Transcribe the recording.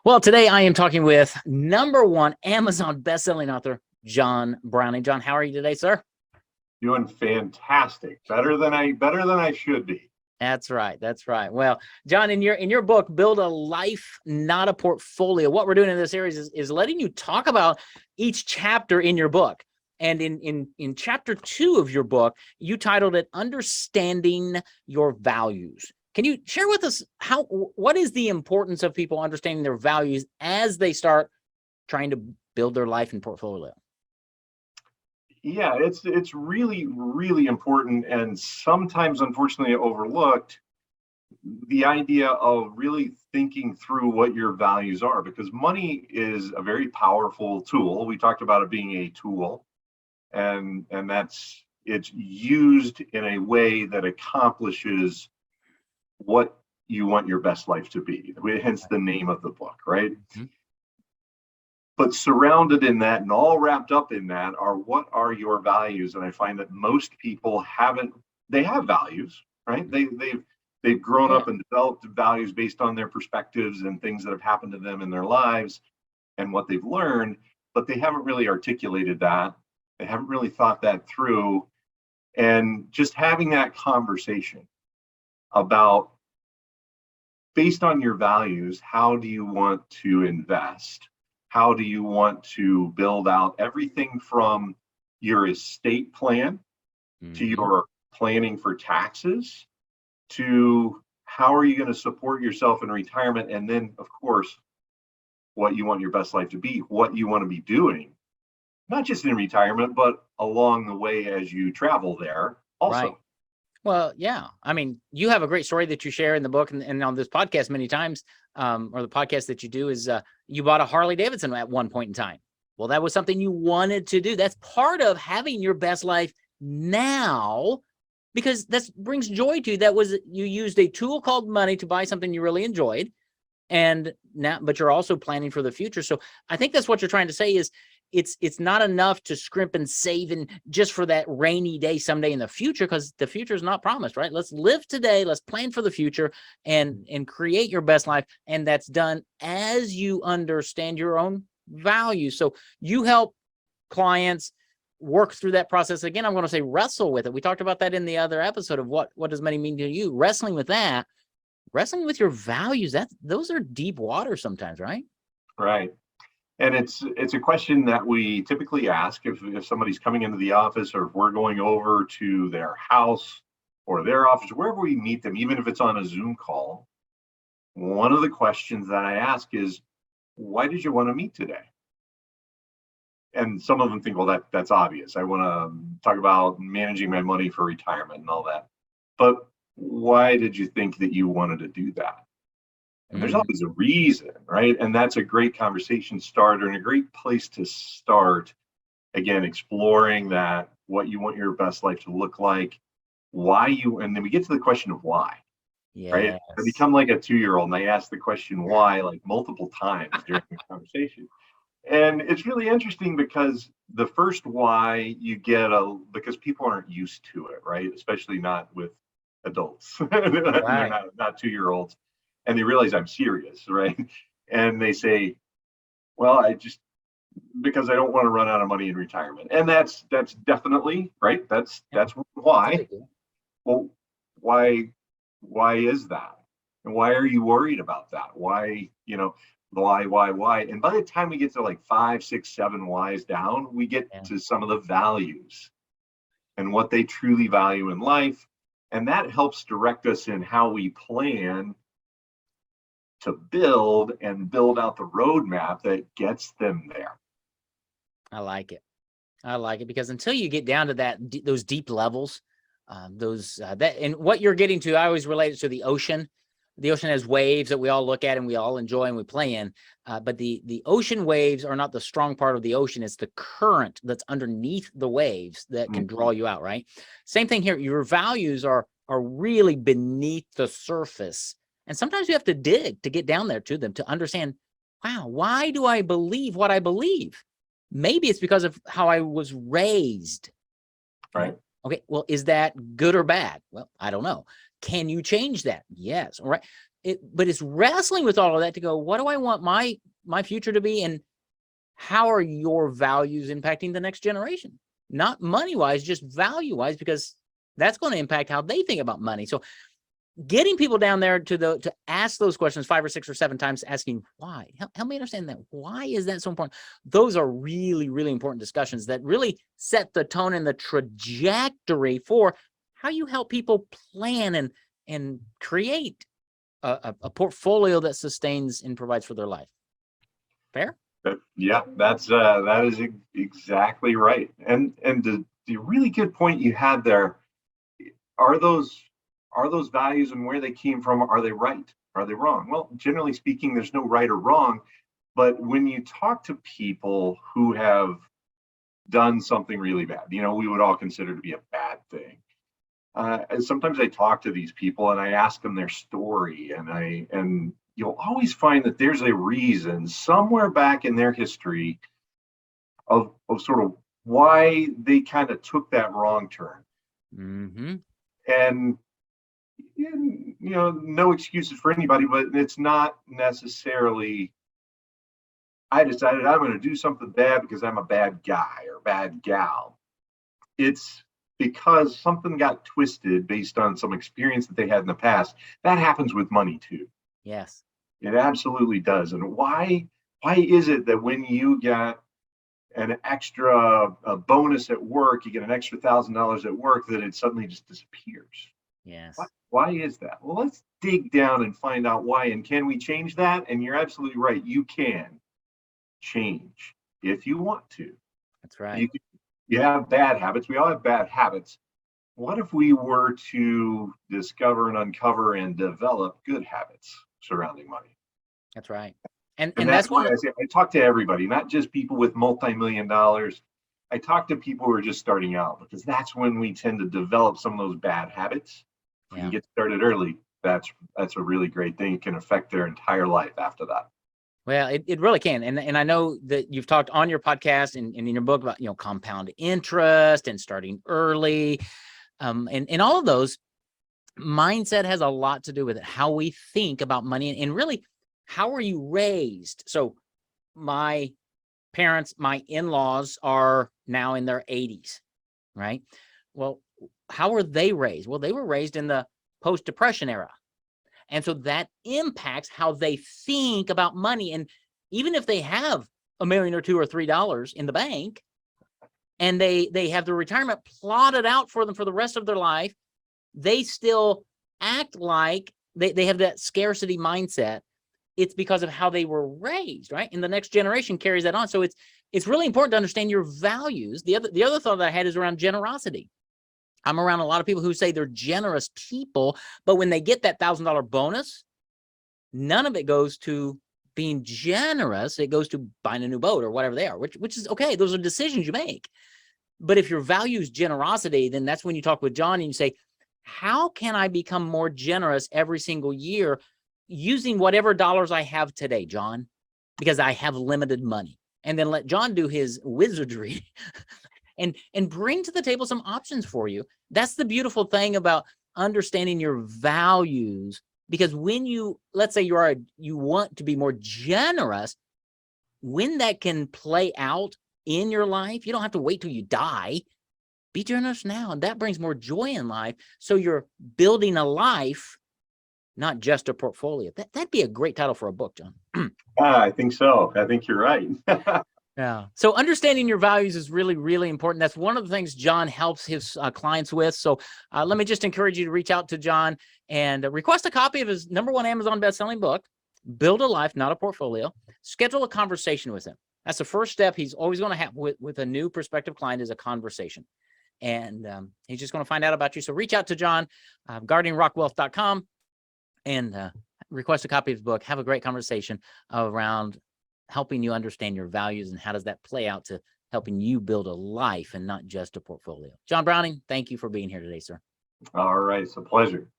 Well, today I am talking with #1 Amazon bestselling author, John Browning. John, how are you today, sir? Doing fantastic. Better than I should be. That's right. That's right. Well, John, in your book, Build a Life, Not a Portfolio, what we're doing in this series is letting you talk about each chapter in your book. And in chapter 2 of your book, you titled it Understanding Your Values. Can you share with us what is the importance of people understanding their values as they start trying to build their life and portfolio? Yeah, it's really, really important and sometimes unfortunately overlooked, the idea of really thinking through what your values are, because money is a very powerful tool. We talked about it being a tool, and it's used in a way that accomplishes what you want your best life to be, hence the name of the book, right? Mm-hmm. But surrounded in that and all wrapped up in that are what are your values. And I find that most people they have values, right? They've grown up and developed values based on their perspectives and things that have happened to them in their lives and what they've learned, but they haven't really articulated that. They haven't really thought that through. And just having that conversation about, based on your values, how do you want to invest? How do you want to build out everything from your estate plan to your planning for taxes, to how are you going to support yourself in retirement? And then, of course, what you want your best life to be, what you want to be doing, not just in retirement, but along the way as you travel there also. Right. Well, yeah. I mean, you have a great story that you share in the book and on this podcast many times, or the podcast that you do is you bought a Harley-Davidson at one point in time. Well, that was something you wanted to do. That's part of having your best life now, because that brings joy to you. You used a tool called money to buy something you really enjoyed. And now, but you're also planning for the future. So I think that's what you're trying to say is it's not enough to scrimp and save and just for that rainy day someday in the future, because the future is not promised, right? Let's live today. Let's plan for the future and create your best life. And that's done as you understand your own values. So you help clients work through that process. Again, I'm going to say wrestle with it. We talked about that in the other episode of what does money mean to you? Wrestling with that, wrestling with your values. Those are deep water sometimes, right? Right. And it's a question that we typically ask if somebody's coming into the office, or if we're going over to their house or their office, wherever we meet them, even if it's on a Zoom call. One of the questions that I ask is, why did you want to meet today? And some of them think, well, that's obvious. I want to talk about managing my money for retirement and all that. But why did you think that you wanted to do that? And there's always a reason, right? And that's a great conversation starter and a great place to start. Again, exploring that, what you want your best life to look like, and then we get to the question of why, right? I become like a 2-year-old and I ask the question why like multiple times during the conversation. And it's really interesting because the first why you get because people aren't used to it, right? Especially not with adults. They're not 2-year-olds. And they realize I'm serious, right? And they say, well, because I don't want to run out of money in retirement. And that's definitely, right? That's why. Well, why is that? And why are you worried about that? Why, why? And by the time we get to like 5, 6, 7 whys down, we get to some of the values and what they truly value in life. And that helps direct us in how we plan to build out the roadmap that gets them there. I like it because until you get down to those deep levels, and what you're getting to, I always relate it to the ocean. The ocean has waves that we all look at and we all enjoy and we play in. But the ocean waves are not the strong part of the ocean. It's the current that's underneath the waves that can draw you out, right? Same thing here. Your values are really beneath the surface. And sometimes you have to dig to get down there to them to understand, wow, why do I believe what I believe? Maybe it's because of how I was raised. Right. Okay. Well, is that good or bad? Well, I don't know. Can you change that? Yes. All right. but it's wrestling with all of that to go, what do I want my future to be? And how are your values impacting the next generation? Not money-wise, just value-wise, because that's going to impact how they think about money. So getting people down there to ask those questions 5 or 6 or 7 times, asking why. Help me understand that. Why is that so important? Those are really, really important discussions that really set the tone and the trajectory for how you help people plan and create a portfolio that sustains and provides for their life. Fair? Yeah, that is exactly right. And the really good point you had there, are those values and where they came from, are they right? Are they wrong? Well, generally speaking, there's no right or wrong. But when you talk to people who have done something really bad, we would all consider to be a bad thing. And sometimes I talk to these people and I ask them their story, and you'll always find that there's a reason somewhere back in their history of sort of why they kind of took that wrong turn. Mm-hmm. And no excuses for anybody, but it's not necessarily, I decided I'm going to do something bad because I'm a bad guy or bad gal. It's because something got twisted based on some experience that they had in the past. That happens with money too. Yes. It absolutely does. And why is it that when you get an extra bonus at work, you get an extra $1,000 at work, that it suddenly just disappears? Yes. Why is that? Well, let's dig down and find out why. And can we change that? And you're absolutely right. You can change if you want to. That's right. You have bad habits. We all have bad habits. What if we were to discover and uncover and develop good habits surrounding money? That's right. And that's why I say I talk to everybody, not just people with multi-million dollars. I talk to people who are just starting out, because that's when we tend to develop some of those bad habits. If we can get started early, that's a really great thing. It can affect their entire life after that. Well, it really can. And I know that you've talked on your podcast and in your book about, compound interest and starting early. And all of those, mindset has a lot to do with it, how we think about money, and really, how are you raised? So my parents, my in-laws are now in their 80s, right? Well, how were they raised? Well, they were raised in the post-Depression era. And so that impacts how they think about money. And even if they have $1 million or $2 or $3 in the bank, and they have their retirement plotted out for them for the rest of their life, they still act like they have that scarcity mindset. It's because of how they were raised, right? And the next generation carries that on. So it's really important to understand your values. The other thought that I had is around generosity. I'm around a lot of people who say they're generous people, but when they get that $1,000 bonus, none of it goes to being generous. It goes to buying a new boat or whatever they are, which is okay. Those are decisions you make. But if your value is generosity, then that's when you talk with John and you say, how can I become more generous every single year using whatever dollars I have today, John, because I have limited money? And then let John do his wizardry and bring to the table some options for you. That's the beautiful thing about understanding your values, because when let's say you want to be more generous, when that can play out in your life, you don't have to wait till you die. Be generous now, and that brings more joy in life. So you're building a life, not just a portfolio. That'd be a great title for a book, John. I think so. I think you're right. Yeah. So understanding your values is really, really important. That's one of the things John helps his clients with. So let me just encourage you to reach out to John and request a copy of his #1 Amazon bestselling book, Build a Life, Not a Portfolio. Schedule a conversation with him. That's the first step he's always going to have with a new prospective client, is a conversation. And he's just going to find out about you. So reach out to John, gardeningrockwealth.com, and request a copy of his book. Have a great conversation around helping you understand your values and how does that play out to helping you build a life and not just a portfolio. John Browning, thank you for being here today, sir. All right. It's a pleasure.